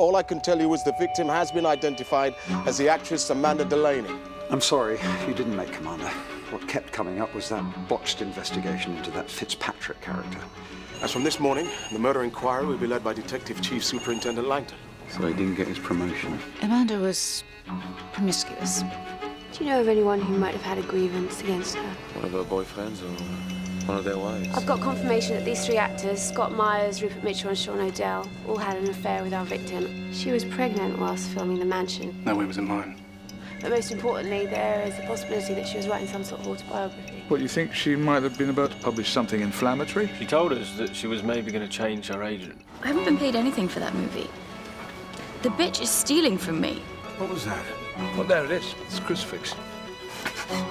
All I can tell you is the victim has been identified as the actress Amanda Delaney. I'm sorry, you didn't make Commander. What kept coming up was that botched investigation into that Fitzpatrick character. As from this morning, the murder inquiry will be led by Detective Chief Superintendent Langton. So he didn't get his promotion. Amanda was promiscuous. Do you know of anyone who might have had a grievance against her? One of her boyfriends or one of their wives? I've got confirmation that these three actors, Scott Myers, Rupert Mitchell and Sean O'Dell, all had an affair with our victim. She was pregnant whilst filming The Mansion. No, it wasn't mine. But most importantly, there is the possibility that she was writing some sort of autobiography. What, you think she might have been about to publish something inflammatory? She told us that she was maybe going to change her agent. I haven't been paid anything for that movie. The bitch is stealing from me. What was that? Well, there it is. It's a crucifix. I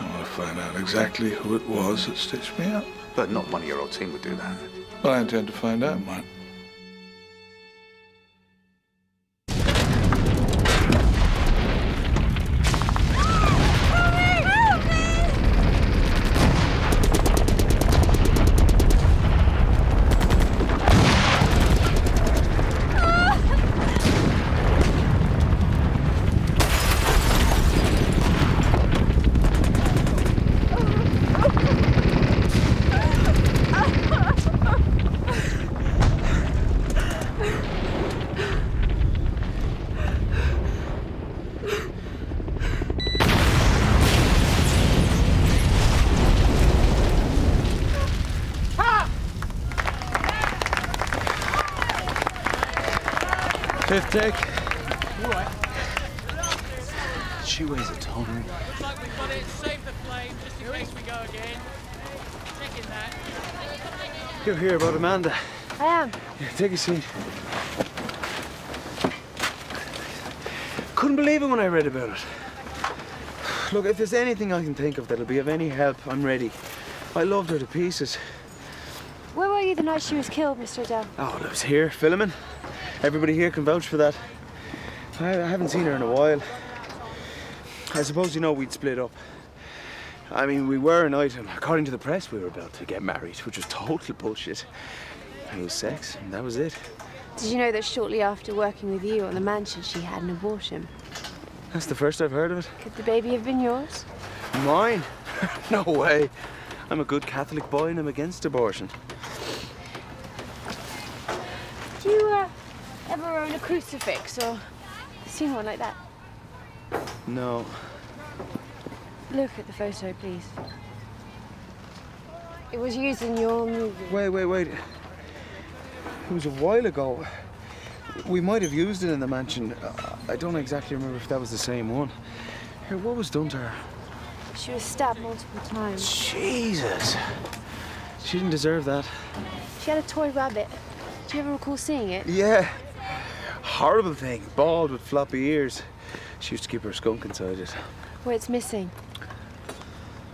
want to find out exactly who it was that stitched me up. But not one of your old team would do that. Well, I intend to find out, Mike. Fifth take. All right. She weighs a ton. Looks like we've got it. Save the flame just in case we go again. Checking that. You're here about Amanda. I am. Yeah, take a seat. Couldn't believe it when I read about it. Look, if there's anything I can think of that'll be of any help, I'm ready. I loved her to pieces. Where were you the night she was killed, Mr. O'Dell? Oh, I was here, filming. Everybody here can vouch for that. I haven't seen her in a while. I suppose you know we'd split up. I mean, we were an item. According to the press, we were about to get married, which was total bullshit. It was sex, and that was it. Did you know that shortly after working with you on The Mansion, she had an abortion? That's the first I've heard of it. Could the baby have been yours? Mine? No way. I'm a good Catholic boy and I'm against abortion. Do you ever own a crucifix or seen one like that? No. Look at the photo, please. It was used in your movie. Wait. It was a while ago. We might have used it in The Mansion. I don't exactly remember if that was the same one. Here, what was done to her? She was stabbed multiple times. Jesus. She didn't deserve that. She had a toy rabbit. Do you ever recall seeing it? Yeah. Horrible thing. Bald with floppy ears. She used to keep her skunk inside it. Well, it's missing.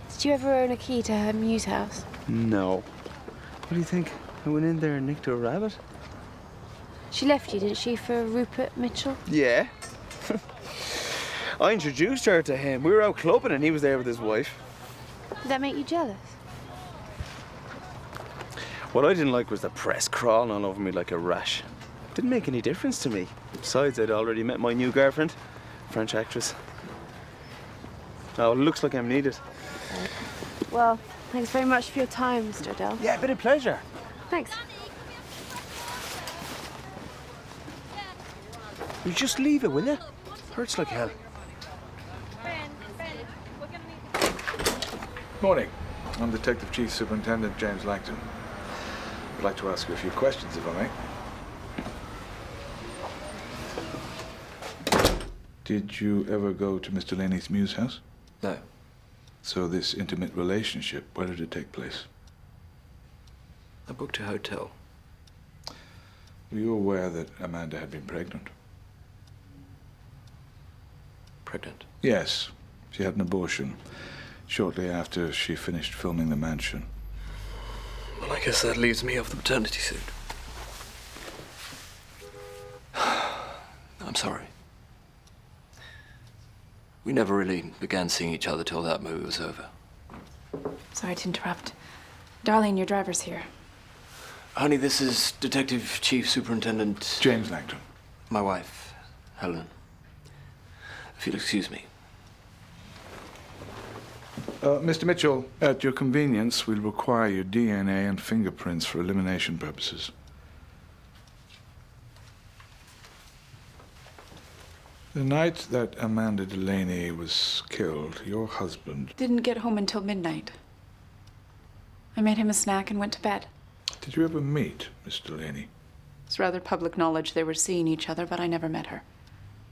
Did you ever own a key to her muse house? No. What do you think? I went in there and nicked a rabbit? She left you, didn't she, for Rupert Mitchell? Yeah. I introduced her to him. We were out clubbing and he was there with his wife. Did that make you jealous? What I didn't like was the press crawling all over me like a rash. Didn't make any difference to me. Besides, I'd already met my new girlfriend, French actress. Oh, it looks like I'm needed. Well, thanks very much for your time, Mr. O'Dell. Yeah, bit of pleasure. Thanks. You just leave it, will you? Hurts like hell. Morning. I'm Detective Chief Superintendent James Langton. I'd like to ask you a few questions, if I may. Did you ever go to Mr. Laney's muse house? No. So this intimate relationship, where did it take place? I booked a hotel. Were you aware that Amanda had been pregnant? Pregnant? Yes. She had an abortion shortly after she finished filming The Mansion. Well, I guess that leaves me off the paternity suit. I'm sorry. We never really began seeing each other till that movie was over. Sorry to interrupt. Darlene, your driver's here. Honey, this is Detective Chief Superintendent... James Langton. My wife, Helen. If you'll excuse me. Mr. Mitchell, at your convenience, we'll require your DNA and fingerprints for elimination purposes. The night that Amanda Delaney was killed, your husband... Didn't get home until midnight. I made him a snack and went to bed. Did you ever meet Miss Delaney? It's rather public knowledge they were seeing each other, but I never met her.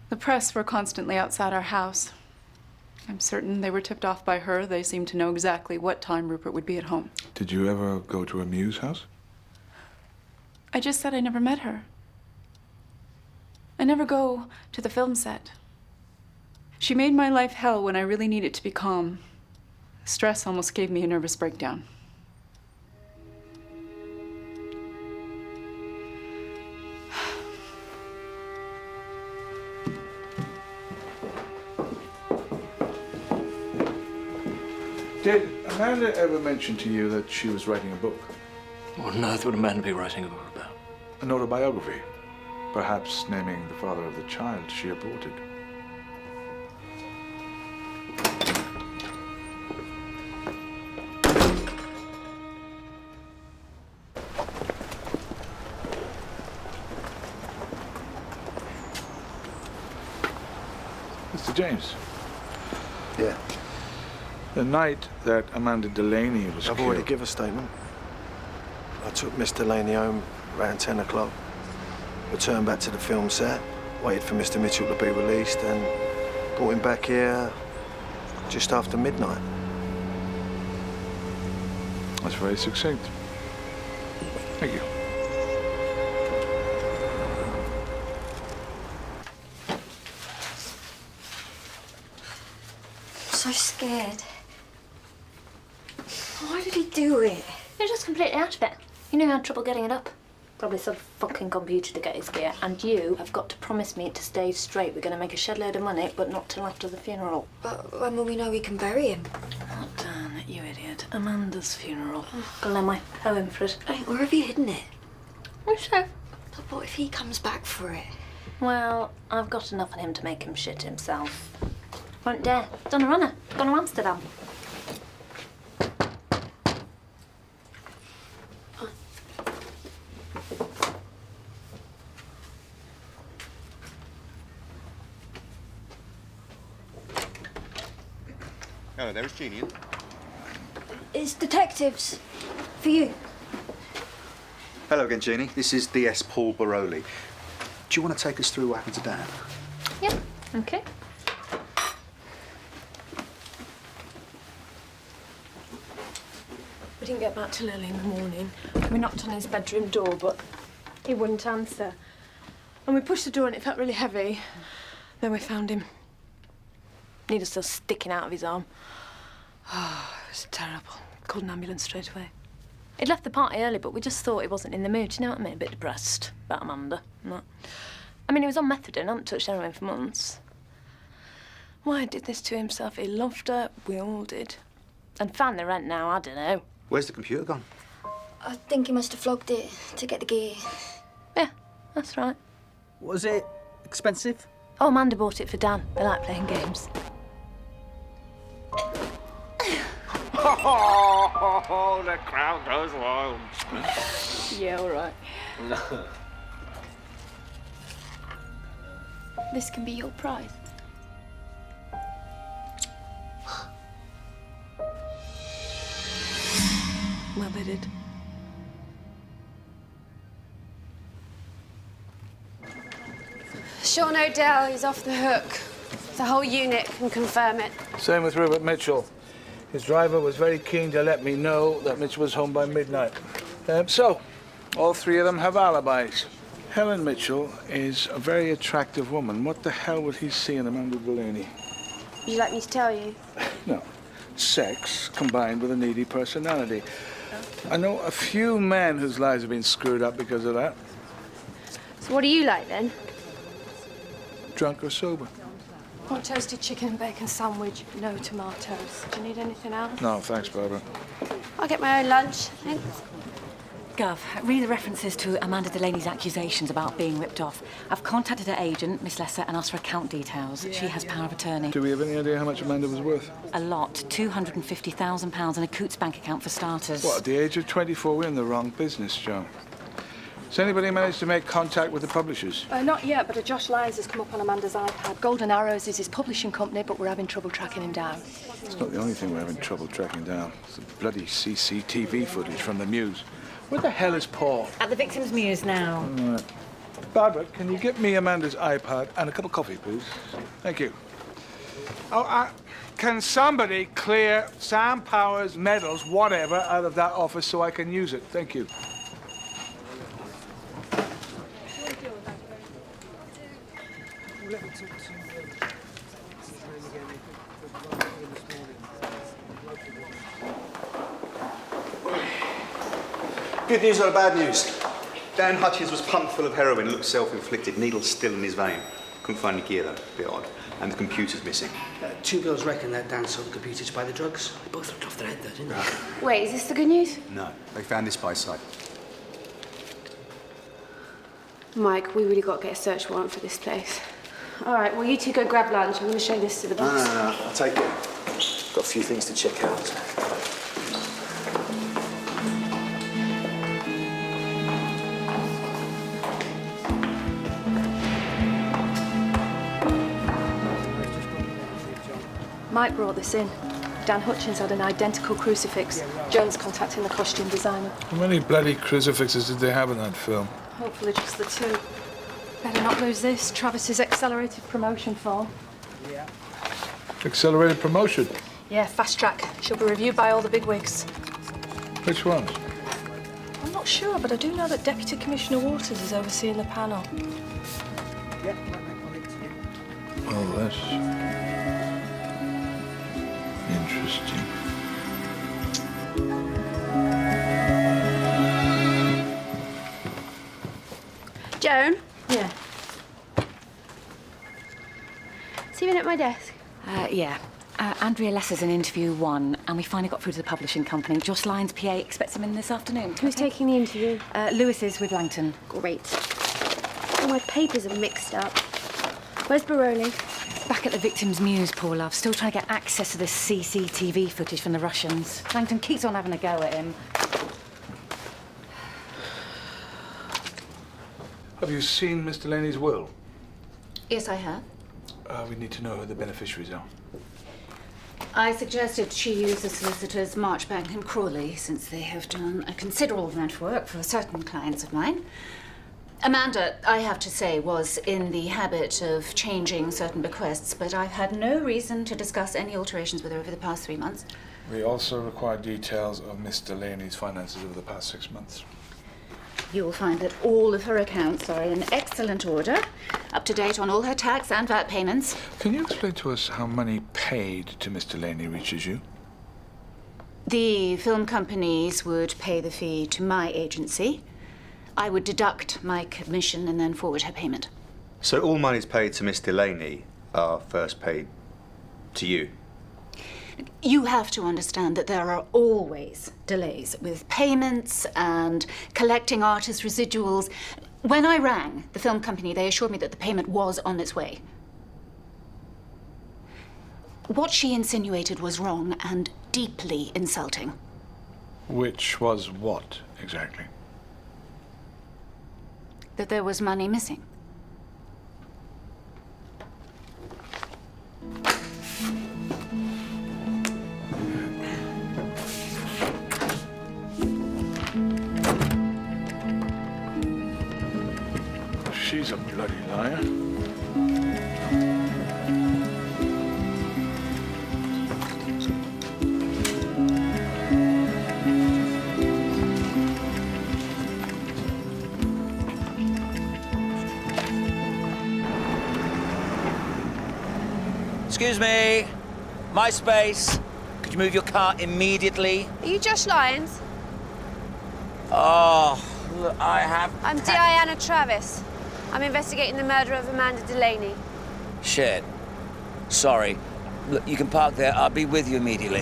The press were constantly outside our house. I'm certain they were tipped off by her. They seemed to know exactly what time Rupert would be at home. Did you ever go to a Muse house? I just said I never met her. I never go to the film set. She made my life hell when I really needed to be calm. Stress almost gave me a nervous breakdown. Did Amanda ever mention to you that she was writing a book? What on earth would a man be writing a book about? An autobiography? Perhaps naming the father of the child she aborted. Mr. James. Yeah. The night that Amanda Delaney was I've killed... already given a statement. I took Miss Delaney home around 10 o'clock, returned back to the film set, waited for Mr. Mitchell to be released, and brought him back here just after midnight. That's very succinct. Thank you. So scared. Why did he do it? You're just completely out of it. You knew he had trouble getting it up. Probably some fucking computer to get his gear. And you have got to promise me to stay straight. We're going to make a shed load of money, but not till after the funeral. But when will we know we can bury him? Oh, damn it, you idiot. Amanda's funeral. Gonna lend my poem for it. Hey, where have you hidden it? Oh, so? But what if he comes back for it? Well, I've got enough on him to make him shit himself. Won't dare. Done a runner. Gone to Amsterdam. Hello there, it's Jeannie. It's detectives. For you. Hello again, Jeannie. This is DS Paul Baroli. Do you want to take us through what happened to Dan? Yeah, okay. We didn't get back till early in the morning. We knocked on his bedroom door, but he wouldn't answer. And we pushed the door and it felt really heavy. Then we found him. Needle still sticking out of his arm. Oh, it was terrible. Called an ambulance straight away. He'd left the party early, but we just thought he wasn't in the mood. Do you know what I mean? A bit depressed about Amanda and that. I mean, he was on methadone, hadn't touched heroin for months. Why he did this to himself? He loved her, we all did. And found the rent now, I don't know. Where's the computer gone? I think he must have flogged it to get the gear. Yeah, that's right. Was it expensive? Oh, Amanda bought it for Dan. They like playing games. Oh, the crowd goes wild. Yeah, all right. This can be your prize. Well, they did. Sean O'Dell, he's off the hook. The whole unit can confirm it. Same with Rupert Mitchell. His driver was very keen to let me know that Mitchell was home by midnight. So, all three of them have alibis. Helen Mitchell is a very attractive woman. What the hell would he see in Amanda Delaney? Would you like me to tell you? No. Sex combined with a needy personality. I know a few men whose lives have been screwed up because of that. So what do you like, then? Drunk or sober? Hot toasted chicken and bacon sandwich, no tomatoes. Do you need anything else? No, thanks, Barbara. I'll get my own lunch, thanks. Gov, read the references to Amanda Delaney's accusations about being ripped off. I've contacted her agent, Miss Lesser, and asked for account details. She has power of attorney. Do we have any idea how much Amanda was worth? A lot. £250,000 in a Coots bank account for starters. What, at the age of 24, we're in the wrong business, Joe. Has anybody managed to make contact with the publishers? Not yet, but a Josh Lyons has come up on Amanda's iPad. Golden Arrows is his publishing company, but we're having trouble tracking him down. It's not the only thing we're having trouble tracking down. It's the bloody CCTV footage from the Muse. Where the hell is Paul? At the victim's muse now. All right. Barbara, can you get me Amanda's iPad and a cup of coffee, please? Thank you. Oh, can somebody clear Sam Powers, medals, whatever, out of that office so I can use it? Thank you. Good news or bad news? Dan Hutchins was pumped full of heroin, looked self-inflicted, needle still in his vein. Couldn't find the gear though, a bit odd. And the computer's missing. Two girls reckon that Dan sold the computer to buy the drugs. They both looked off their head though, didn't they? Wait, is this the good news? No, they found this by sight. Mike, we really got to get a search warrant for this place. All right, well, you two go grab lunch. I'm going to show this to the boss. No, I'll take it. Got a few things to check out. Mike brought this in. Dan Hutchins had an identical crucifix. Joan's contacting the costume designer. How many bloody crucifixes did they have in that film? Hopefully just the two. Better not lose this. Travis's accelerated promotion form. Yeah. Accelerated promotion? Yeah, fast track. She'll be reviewed by all the bigwigs. Which ones? I'm not sure, but I do know that Deputy Commissioner Waters is overseeing the panel. Oh, that's interesting. Joan? Yeah. See you in at my desk. Yeah. Andrea Lesser's in interview 1, and we finally got through to the publishing company. Josh Lyons' PA expects him in this afternoon. Who's taking the interview? Lewis is with Langton. Great. All my papers are mixed up. Where's Baroli? Back at the victim's muse, poor love. Still trying to get access to this CCTV footage from the Russians. Langton keeps on having a go at him. Have you seen Miss Delaney's will? Yes, I have. We need to know who the beneficiaries are. I suggested she use the solicitors Marchbank and Crawley, since they have done a considerable amount of work for certain clients of mine. Amanda, I have to say, was in the habit of changing certain bequests, but I've had no reason to discuss any alterations with her over the past 3 months. We also require details of Miss Delaney's finances over the past 6 months. You will find that all of her accounts are in excellent order, up to date on all her tax and VAT payments. Can you explain to us how money paid to Miss Delaney reaches you? The film companies would pay the fee to my agency. I would deduct my commission and then forward her payment. So all monies paid to Miss Delaney are first paid to you? You have to understand that there are always delays with payments and collecting artist residuals. When I rang the film company, they assured me that the payment was on its way. What she insinuated was wrong and deeply insulting. Which was what, exactly? That there was money missing. She's a bloody liar. Excuse me. My space. Could you move your car immediately? Are you Josh Lyons? Oh, look, I have... I'm Diana Travis. I'm investigating the murder of Amanda Delaney. Shit. Sorry. Look, you can park there. I'll be with you immediately.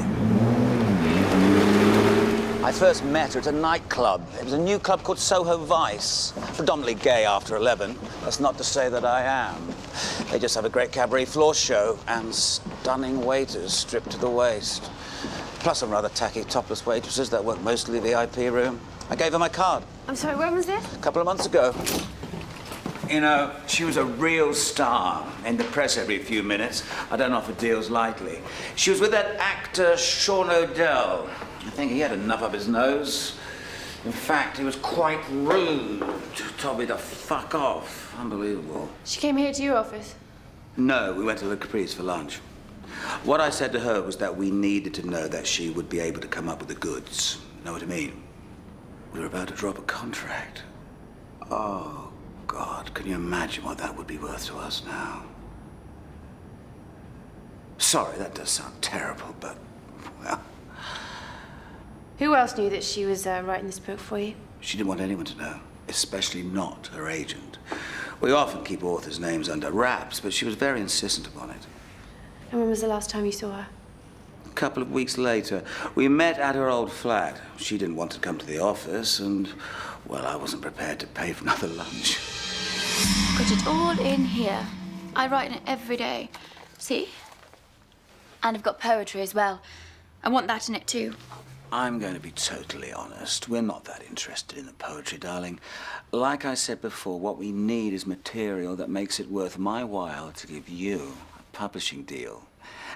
I first met her at a nightclub. It was a new club called Soho Vice. Predominantly gay after 11. That's not to say that I am. They just have a great cabaret floor show and stunning waiters stripped to the waist. Plus some rather tacky topless waitresses that work mostly VIP room. I gave her my card. I'm sorry, when was this? A couple of months ago. You know, she was a real star. In the press every few minutes. I don't offer deals lightly. She was with that actor, Sean O'Dell. I think he had enough up his nose. In fact, he was quite rude. Told me to fuck off. Unbelievable. She came here to your office? No, we went to Le Caprice for lunch. What I said to her was that we needed to know that she would be able to come up with the goods. Know what I mean? We were about to drop a contract. Oh, God, can you imagine what that would be worth to us now? Sorry, that does sound terrible, but, well... Who else knew that she was writing this book for you? She didn't want anyone to know, especially not her agent. We often keep authors' names under wraps, but she was very insistent upon it. And when was the last time you saw her? A couple of weeks later, we met at her old flat. She didn't want to come to the office, and, well, I wasn't prepared to pay for another lunch. Got it all in here. I write in it every day. See? And I've got poetry as well. I want that in it too. I'm going to be totally honest. We're not that interested in the poetry, darling. Like I said before, what we need is material that makes it worth my while to give you a publishing deal.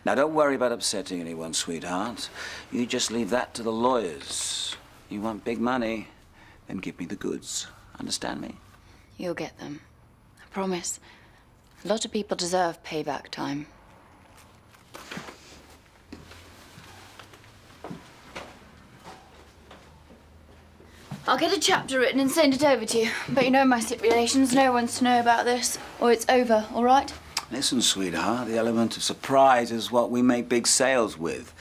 Now, don't worry about upsetting anyone, sweetheart. You just leave that to the lawyers. You want big money, then give me the goods. Understand me? You'll get them. I promise. A lot of people deserve payback time. I'll get a chapter written and send it over to you. But you know my stipulations. No one's to know about this, or it's over, all right? Listen, sweetheart, the element of surprise is what we make big sales with.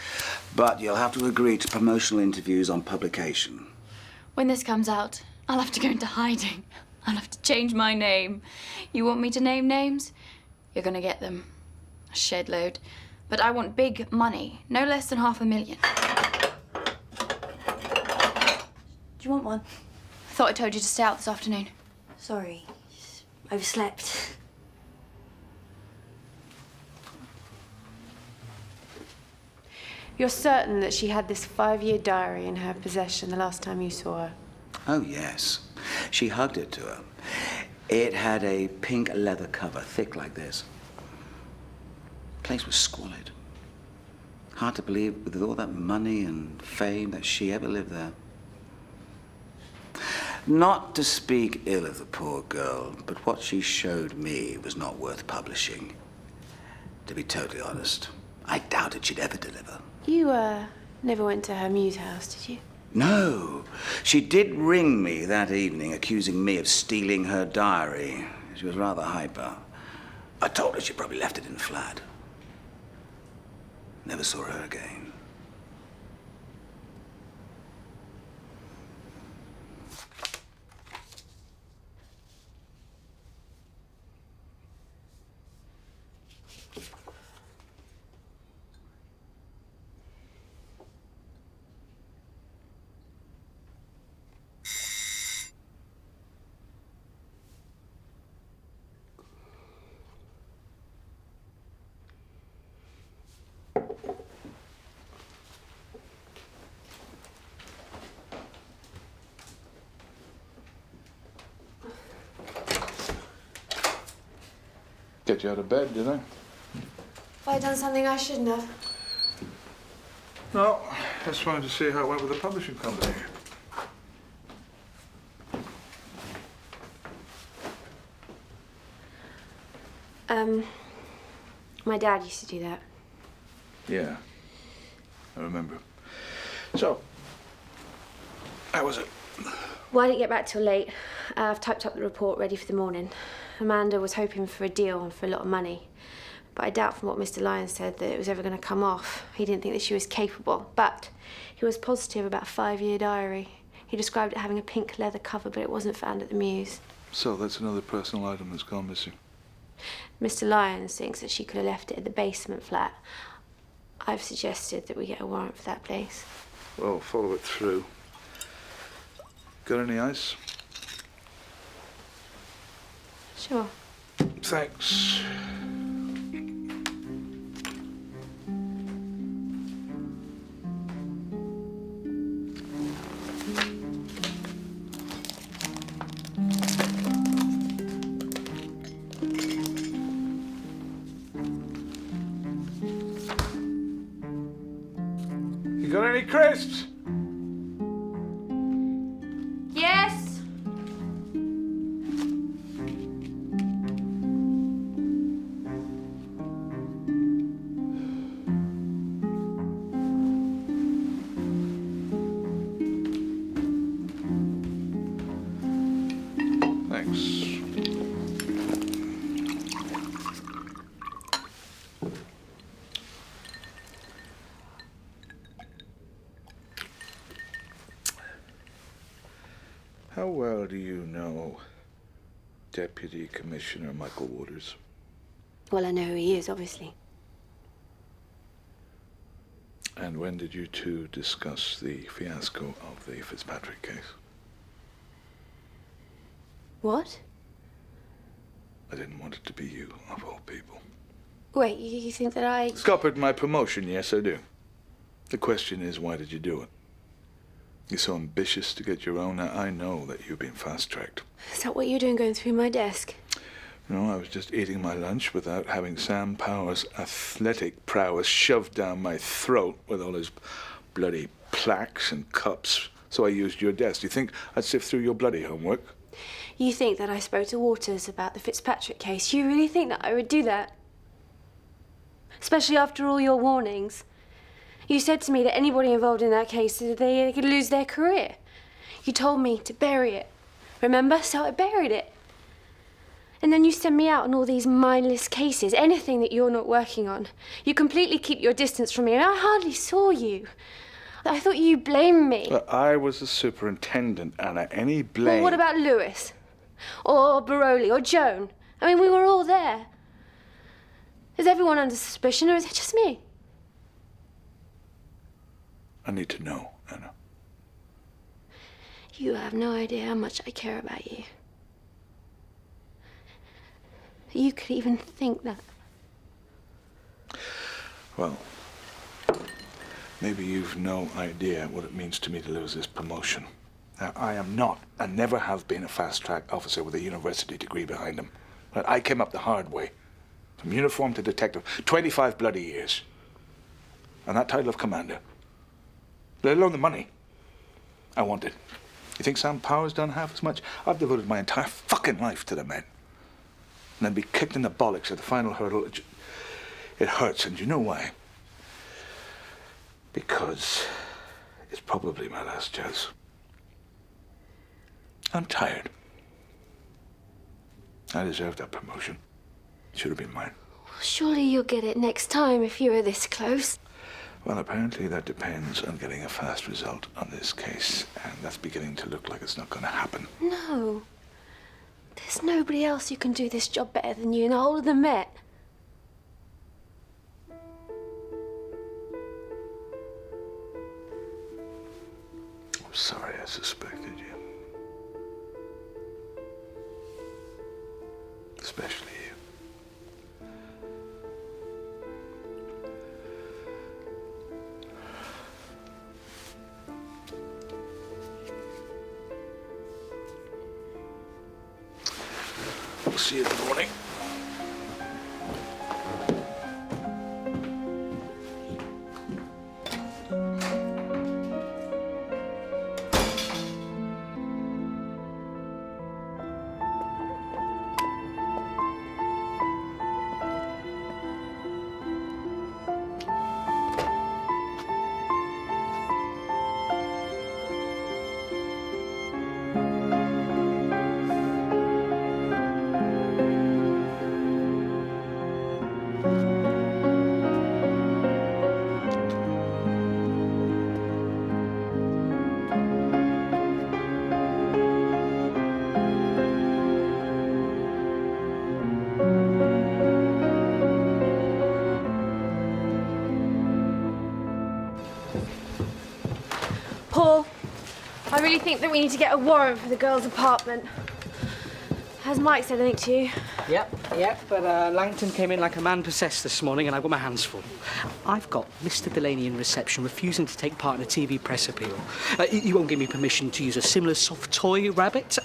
But you'll have to agree to promotional interviews on publication. When this comes out, I'll have to go into hiding. I'll have to change my name. You want me to name names? You're gonna get them. A shed load. But I want big money. No less than $500,000. Do you want one? I thought I told you to stay out this afternoon. Sorry. Overslept. You're certain that she had this 5-year diary in her possession the last time you saw her? Oh, yes. She hugged it to her. It had a pink leather cover, thick like this. The place was squalid. Hard to believe with all that money and fame that she ever lived there. Not to speak ill of the poor girl, but what she showed me was not worth publishing. To be totally honest, I doubted she'd ever deliver. You, never went to her muse house, did you? No. She did ring me that evening, accusing me of stealing her diary. She was rather hyper. I told her she probably left it in the flat. Never saw her again. Get you out of bed, did I? Have I done something I shouldn't have? No, just wanted to see how it went with the publishing company. My dad used to do that. Yeah, I remember. So, how was it? Well, I didn't get back till late. I've typed up the report ready for the morning. Amanda was hoping for a deal and for a lot of money. But I doubt from what Mr. Lyons said that it was ever going to come off. He didn't think that she was capable. But he was positive about a 5-year diary. He described it having a pink leather cover, but it wasn't found at the Muse. So that's another personal item that's gone missing. Mr. Lyons thinks that she could have left it at the basement flat. I've suggested that we get a warrant for that place. Well, follow it through. Got any ice? Sure. Thanks. You got any crisps? Yes? Thanks. How well do you know Deputy Commissioner Michael Waters? Well, I know who he is, obviously. And when did you two discuss the fiasco of the Fitzpatrick case? What? I didn't want it to be you, of all people. Wait, you think that I... Scuppered my promotion, yes, I do. The question is, why did you do it? You're so ambitious to get your own. I know that you've been fast-tracked. Is that what you're doing going through my desk? No, I was just eating my lunch without having Sam Power's athletic prowess shoved down my throat with all his bloody plaques and cups. So I used your desk. Do you think I'd sift through your bloody homework? You think that I spoke to Waters about the Fitzpatrick case? You really think that I would do that? Especially after all your warnings. You said to me that anybody involved in that case, they could lose their career. You told me to bury it. Remember? So I buried it. And then you send me out on all these mindless cases, anything that you're not working on. You completely keep your distance from me, and I hardly saw you. I thought you blamed me. Well, I was the superintendent, Anna. Any blame... Well, what about Lewis? Or Baroli? Or Joan? I mean, we were all there. Is everyone under suspicion, or is it just me? I need to know, Anna. You have no idea how much I care about you. You could even think that. Well, maybe you've no idea what it means to me to lose this promotion. Now, I am not, and never have been, a fast-track officer with a university degree behind him. But I came up the hard way. From uniform to detective. 25 bloody years. And that title of commander. Let alone the money. I want it. You think Sam Power's done half as much? I've devoted my entire fucking life to the men. And then be kicked in the bollocks at the final hurdle. It hurts, and you know why? Because it's probably my last chance. I'm tired. I deserve that promotion. It should have been mine. Surely you'll get it next time if you were this close. Well, apparently that depends on getting a fast result on this case, and that's beginning to look like it's not going to happen. No. There's nobody else who can do this job better than you in the whole of the Met. I'm sorry I suspected you. Especially you. We'll see you in the morning. really think that we need to get a warrant for the girl's apartment. Has Mike said anything to you? Yep, but Langton came in like a man possessed this morning and I've got my hands full. I've got Mr. Delaney in reception refusing to take part in a TV press appeal. He won't give me permission to use a similar soft toy rabbit,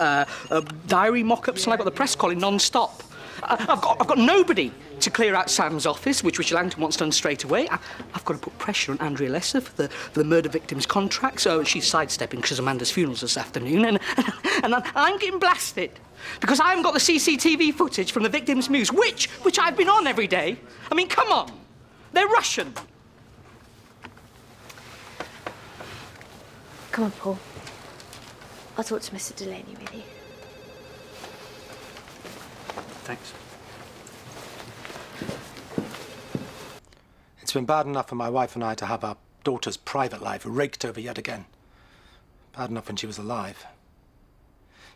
diary mock-ups, and I've got the press calling non-stop. I've got nobody to clear out Sam's office, which Langton wants done straight away. I've got to put pressure on Andrea Lesser for the murder victim's contract, so she's sidestepping because Amanda's funeral's this afternoon, and I'm getting blasted because I haven't got the CCTV footage from the victim's muse, which I've been on every day. I mean, come on, they're Russian. Come on, Paul. I'll talk to Mr. Delaney with you. Thanks. It's been bad enough for my wife and I to have our daughter's private life raked over yet again. Bad enough when she was alive.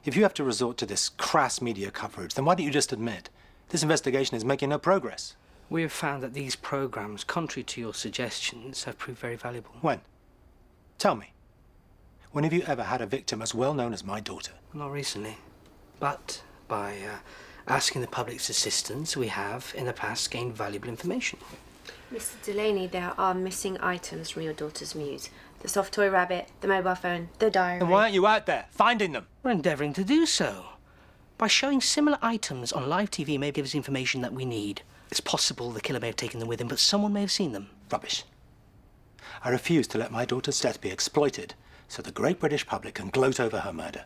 If you have to resort to this crass media coverage, then why don't you just admit this investigation is making no progress? We have found that these programmes, contrary to your suggestions, have proved very valuable. When? Tell me. When have you ever had a victim as well known as my daughter? Not recently, but by asking the public's assistance, we have, in the past, gained valuable information. Mr. Delaney, there are missing items from your daughter's muse. The soft toy rabbit, the mobile phone, the diary. Then why aren't you out there, finding them? We're endeavouring to do so. By showing similar items on live TV may give us information that we need. It's possible the killer may have taken them with him, but someone may have seen them. Rubbish. I refuse to let my daughter's death be exploited so the great British public can gloat over her murder.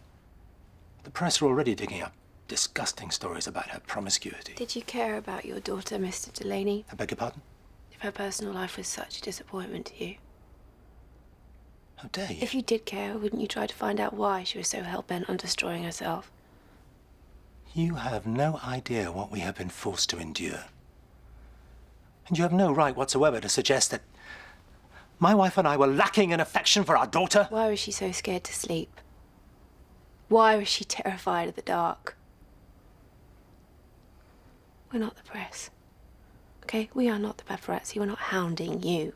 The press are already digging up disgusting stories about her promiscuity. Did you care about your daughter, Mr. Delaney? I beg your pardon? If her personal life was such a disappointment to you. How dare you? If you did care, wouldn't you try to find out why she was so hell-bent on destroying herself? You have no idea what we have been forced to endure. And you have no right whatsoever to suggest that my wife and I were lacking in affection for our daughter. Why was she so scared to sleep? Why was she terrified of the dark? We're not the press. Okay? We are not the paparazzi. We're not hounding you.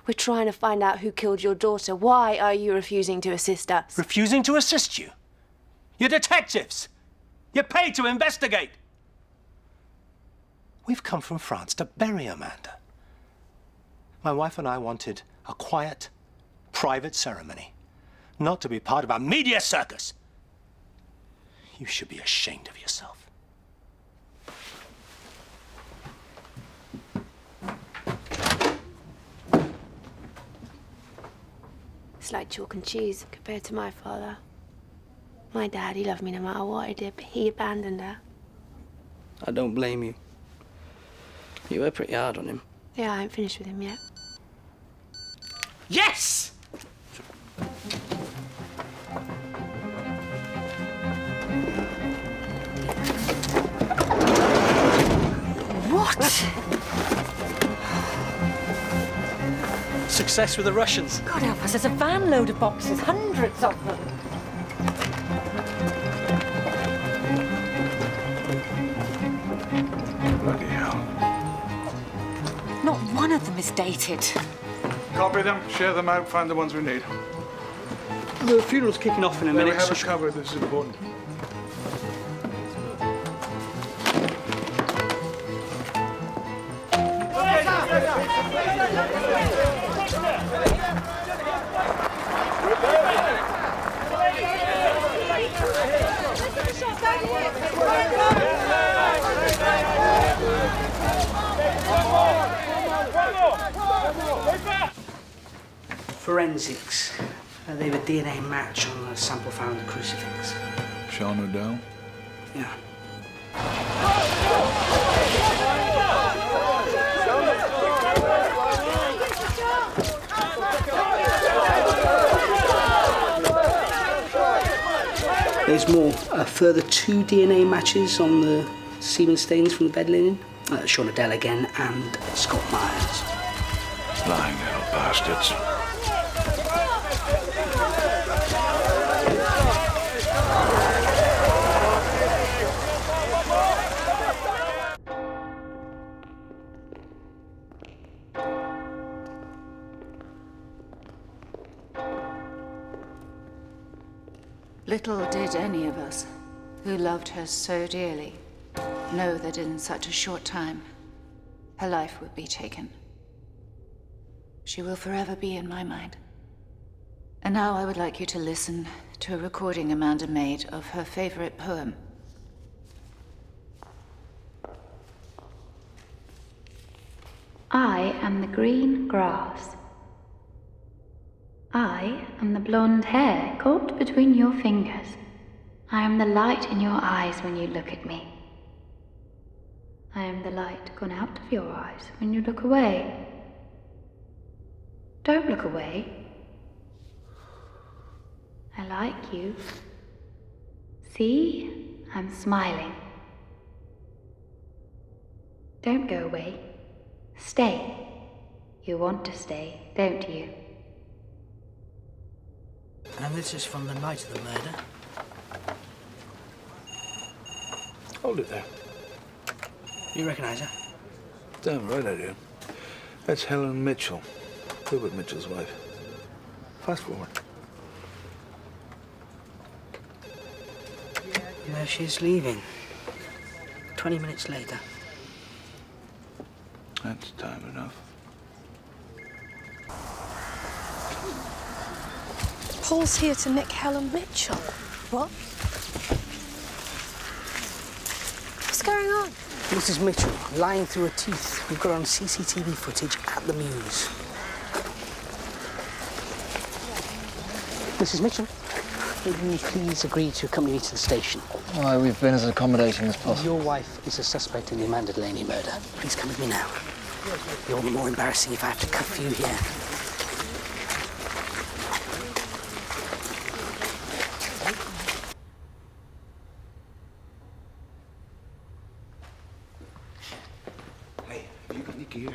We're trying to find out who killed your daughter. Why are you refusing to assist us? Refusing to assist you? You're detectives. You're paid to investigate. We've come from France to bury Amanda. My wife and I wanted a quiet, private ceremony, not to be part of a media circus. You should be ashamed of yourself. It's like chalk and cheese compared to my father. My dad, he loved me no matter what I did, but he abandoned her. I don't blame you. You were pretty hard on him. Yeah, I ain't finished with him yet. Yes! What? Success with the Russians. God help us, there's a van load of boxes, hundreds of them. Bloody hell. Not one of them is dated. Copy them, share them out, find the ones we need. The funeral's kicking off in a Then minute. we have it covered, this is important. Forensics. They have a DNA match on the sample found in the crucifix. Sean O'Dell? Yeah. There's more. A further 2 DNA matches on the semen stains from the bed linen. Sean O'Dell again and Scott Myers. Lying little bastards. Little did any of us who loved her so dearly know that in such a short time, her life would be taken. She will forever be in my mind. And now I would like you to listen to a recording Amanda made of her favorite poem. I am the green grass. I am the blonde hair caught between your fingers. I am the light in your eyes when you look at me. I am the light gone out of your eyes when you look away. Don't look away. I like you. See? I'm smiling. Don't go away. Stay. You want to stay, don't you? And this is from the night of the murder. Hold it there. You recognise her? Damn right I do. That's Helen Mitchell, Gilbert Mitchell's wife. Fast forward. No, she's leaving. 20 minutes later. That's time enough. Paul's here to nick Helen Mitchell. What? What's going on? Mrs. Mitchell, lying through her teeth. We've got her on CCTV footage at the Mews. Mrs. Mitchell, will you please agree to accompany me to the station? Why, we've been as accommodating as possible. Your wife is a suspect in the Amanda Delaney murder. Please come with me now. It'll be all the more embarrassing if I have to cuff you here. Hey, have you got any gear?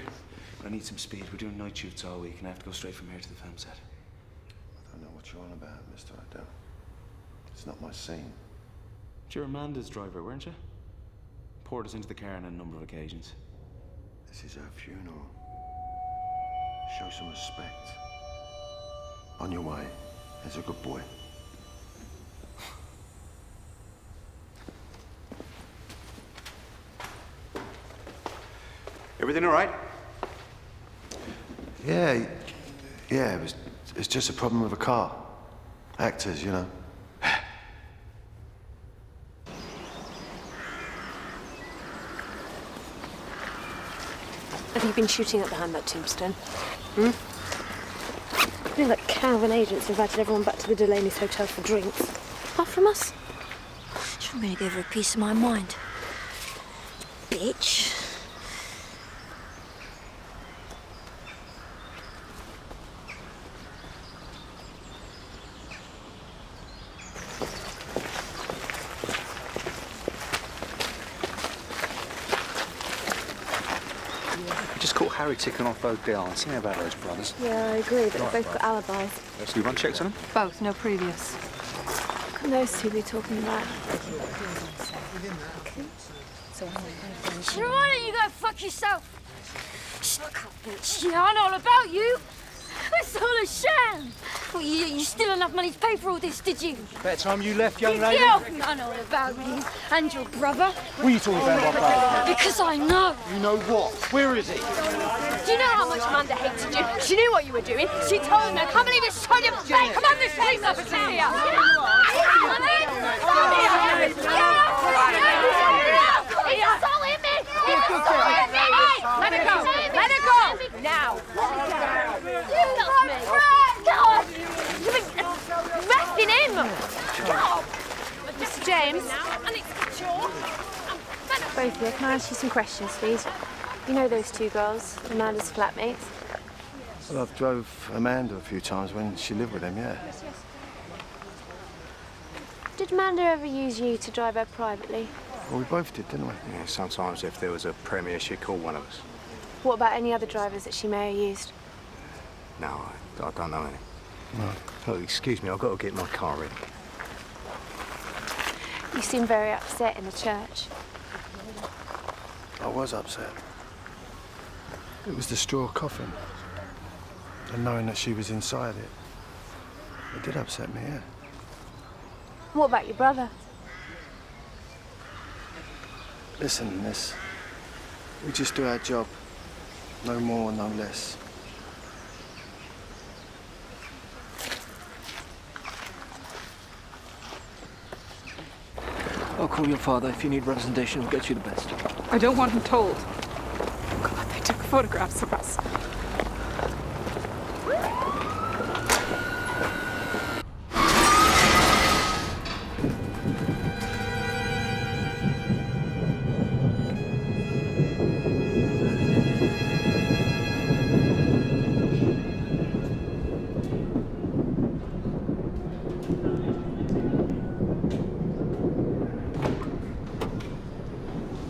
I need some speed. We're doing night shifts all week and I have to go straight from here to the film set. I don't know what you're on about, mister. I don't. It's not my scene. You're Amanda's driver, weren't you? Poured us into the car on a number of occasions. This is her funeral. Show some respect. On your way. There's a good boy. Everything all right? Yeah, it's just a problem with a car. Actors, you know. Have you been shooting up behind that tombstone? Hmm? I think that Calvin agents invited everyone back to the Delaney's hotel for drinks. Apart from us. I'm gonna give her a piece of my mind. Bitch. Just caught Harry ticking off both the islands. Tell me about those brothers. Yeah, I agree, but they've both got alibis. So you run checks on them? Both, no previous. What can those two be talking about? So why don't you go fuck yourself? Stuck up, bitch. Yeah, I know all about you. It's all a sham. Well, you still enough money to pay for all this, did you? That time you left, young lady? Yeah, I know all about you and your brother. What are you talking about, my brother? Because I know. You know what? Where is he? Do you know how much Amanda hated you? She knew what you were doing. She told me. I can't believe it's told you. Come on, this police officer here. Let her go. Let her go. Now. You love me. God. You've been arresting him. Mr. James. Both of you, can I ask you some questions, please? You know those two girls, Amanda's flatmates? Well, I've drove Amanda a few times when she lived with him, yeah. Did Amanda ever use you to drive her privately? Well, we both did, didn't we? Yeah, sometimes if there was a premiere, she'd call one of us. What about any other drivers that she may have used? No, I don't know any. No. Oh, excuse me, I've got to get my car ready. You seem very upset in the church. I was upset. It was the straw coffin. And knowing that she was inside it, it did upset me, yeah. What about your brother? Listen, miss. We just do our job. No more, no less. I'll call your father. If you need representation, we'll get you the best. I don't want him told. God, they took photographs of us.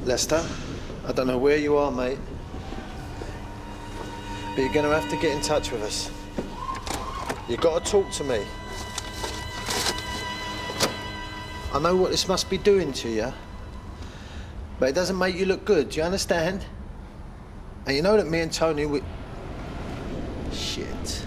Lester, I don't know where you are, mate, but you're going to have to get in touch with us. You've got to talk to me. I know what this must be doing to you, but it doesn't make you look good, do you understand? And you know that me and Tony, we... Shit.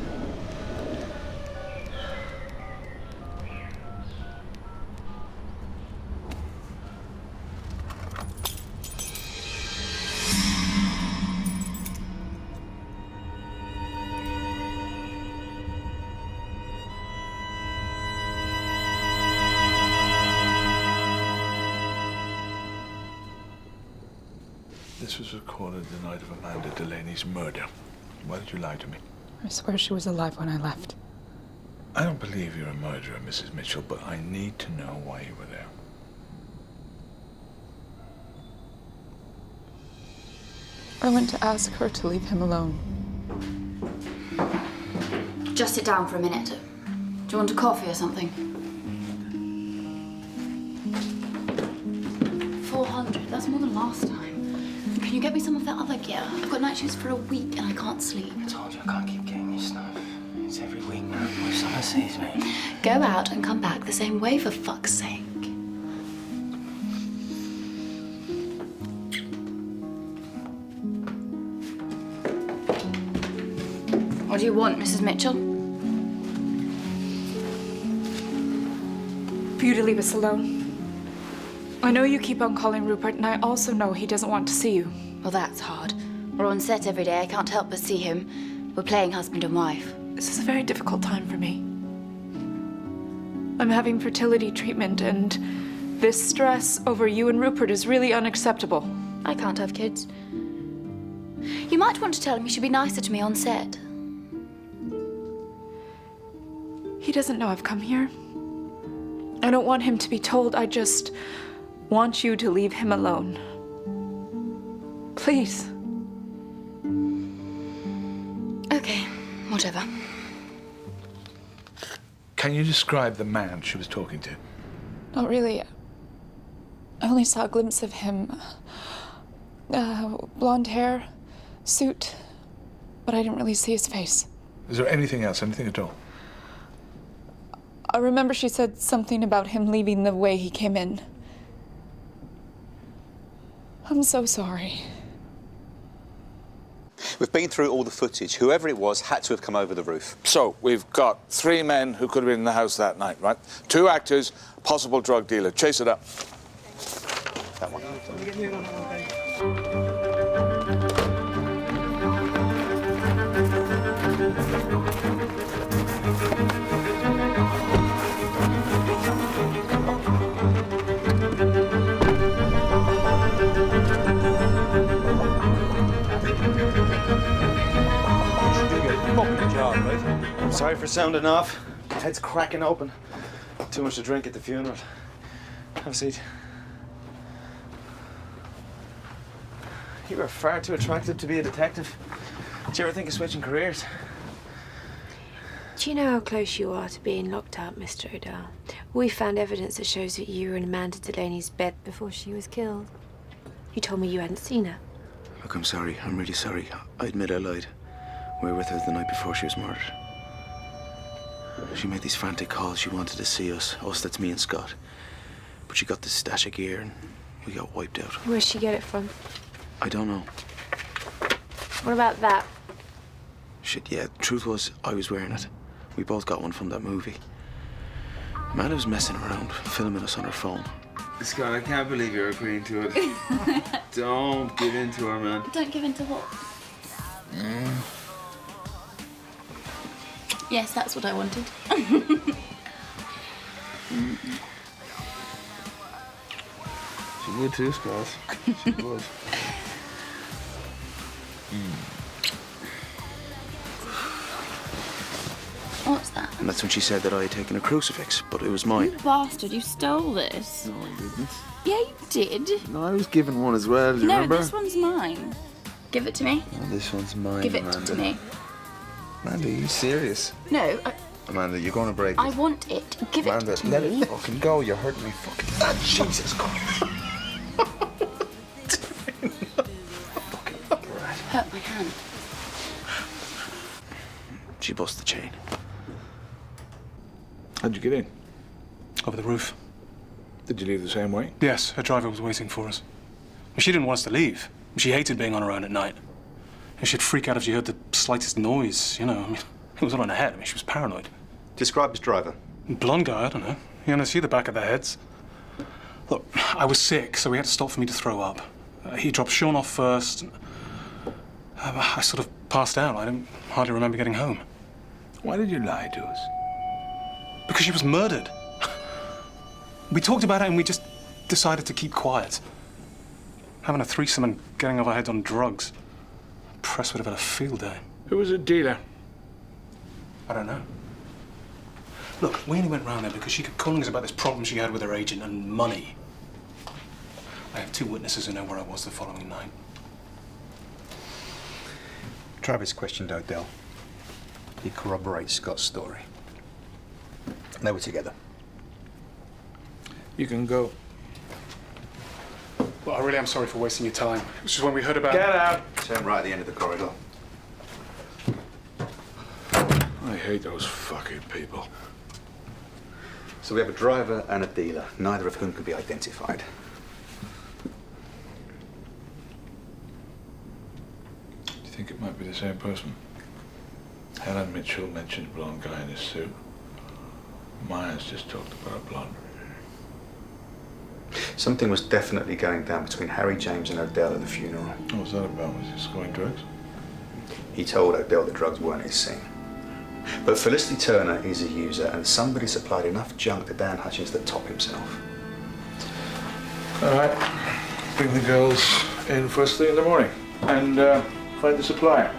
This was recorded the night of Amanda Delaney's murder. Why did you lie to me? I swear she was alive when I left. I don't believe you're a murderer, Mrs. Mitchell, but I need to know why you were there. I went to ask her to leave him alone. Just sit down for a minute. Do you want a coffee or something? 400, that's more than last time. Can you get me some of that other gear? I've got night shifts for a week and I can't sleep. I told you I can't keep getting you stuff. It's every week now. My summer sees me. Go out and come back the same way, for fuck's sake. What do you want, Mrs. Mitchell? For you to leave us alone. I know you keep on calling Rupert, and I also know he doesn't want to see you. Well, that's hard. We're on set every day. I can't help but see him. We're playing husband and wife. This is a very difficult time for me. I'm having fertility treatment, and this stress over you and Rupert is really unacceptable. I can't have kids. You might want to tell him he should be nicer to me on set. He doesn't know I've come here. I don't want him to be told. I just want you to leave him alone. Please. Okay, whatever. Can you describe the man she was talking to? Not really. I only saw a glimpse of him. Blonde hair, suit, but I didn't really see his face. Is there anything else, anything at all? I remember she said something about him leaving the way he came in. I'm so sorry. We've been through all the footage. Whoever it was had to have come over the roof. So, we've got 3 men who could have been in the house that night, right? 2 actors, possible drug dealer. Chase it up. That one. I'm sorry for sounding off. Head's cracking open. Too much to drink at the funeral. Have a seat. You were far too attractive to be a detective. Did you ever think of switching careers? Do you know how close you are to being locked up, Mr. O'Dell? We found evidence that shows that you were in Amanda Delaney's bed before she was killed. You told me you hadn't seen her. Look, I'm sorry. I'm really sorry. I admit I lied. We were with her the night before she was murdered. She made these frantic calls. She wanted to see us. That's me and Scott. But she got this stash of gear and we got wiped out. Where'd she get it from? I don't know. What about that? Shit, yeah. The truth was, I was wearing it. We both got one from that movie. Amanda was messing around, filming us on her phone. Scott, I can't believe you're agreeing to it. Don't give in to her, man. Don't give in to what? Yes, that's what I wanted. She would too, Scott. She would. What's that? And that's when she said that I had taken a crucifix, but it was mine. You bastard, you stole this. No, I didn't. Yeah, you did. No, I was given one as well, do you No, remember? this one's mine. Give it to me. Oh, this one's mine, Give it Amanda. to me. Amanda, are you serious? No, Amanda, you're going to break I it. want it. Give Amanda, it to let me. it fucking go. You're hurting me fucking... Ah, Jesus Christ. Hurt my hand. She bust the chain. How'd you get in? Over the roof. Did you leave the same way? Yes, her driver was waiting for us. She didn't want us to leave. She hated being on her own at night. And she'd freak out if she heard the slightest noise, you know. I mean, it was all in her head. I mean, she was paranoid. Describe his driver. Blonde guy, I don't know. You know, see the back of their heads? Look, I was sick, so we had to stop for me to throw up. He dropped Sean off first. I sort of passed out. I don't hardly remember getting home. Why did you lie to us? Because she was murdered. We talked about it and we just decided to keep quiet. Having a threesome and getting off our heads on drugs. Press would have had a field day. Who was a dealer? I don't know. Look, we only went round there because she kept calling us about this problem she had with her agent and money. I have 2 witnesses who know where I was the following night. Travis questioned Odell. He corroborates Scott's story. They were together. You can go. Well, I really am sorry for wasting your time. It was just when we heard about... Get out! Turn right at the end of the corridor. I hate those fucking people. So we have a driver and a dealer, neither of whom could be identified. Do you think it might be the same person? Helen Mitchell mentioned a blonde guy in his suit. Myers just talked about a blonde. Something was definitely going down between Harry James and Odell at the funeral. What was that about? Was he scoring drugs? He told Odell the drugs weren't his thing. But Felicity Turner is a user, and somebody supplied enough junk to Dan Hutchins to top himself. All right. Bring the girls in first thing in the morning and find the supplier.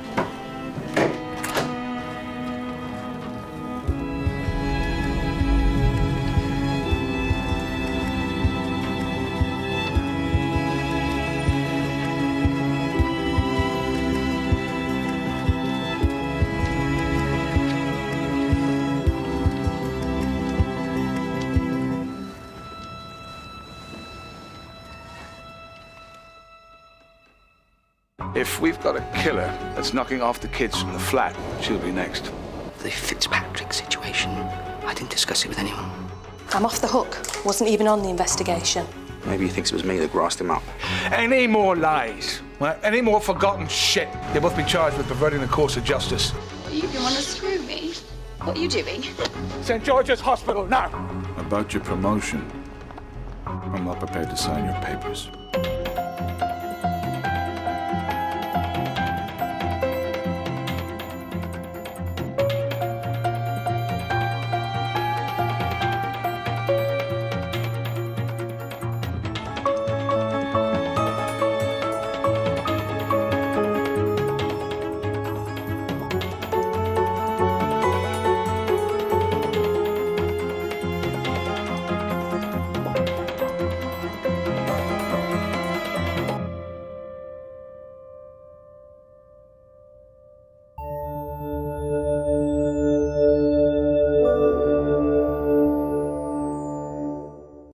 If we've got a killer that's knocking off the kids from the flat, she'll be next. The Fitzpatrick situation. I didn't discuss it with anyone. I'm off the hook. Wasn't even on the investigation. Maybe he thinks it was me that grassed him up. Any more lies? Right? Any more forgotten shit? They'll both be charged with perverting the course of justice. You want to screw me? What are you doing? St. George's Hospital, now! About your promotion, I'm not prepared to sign your papers.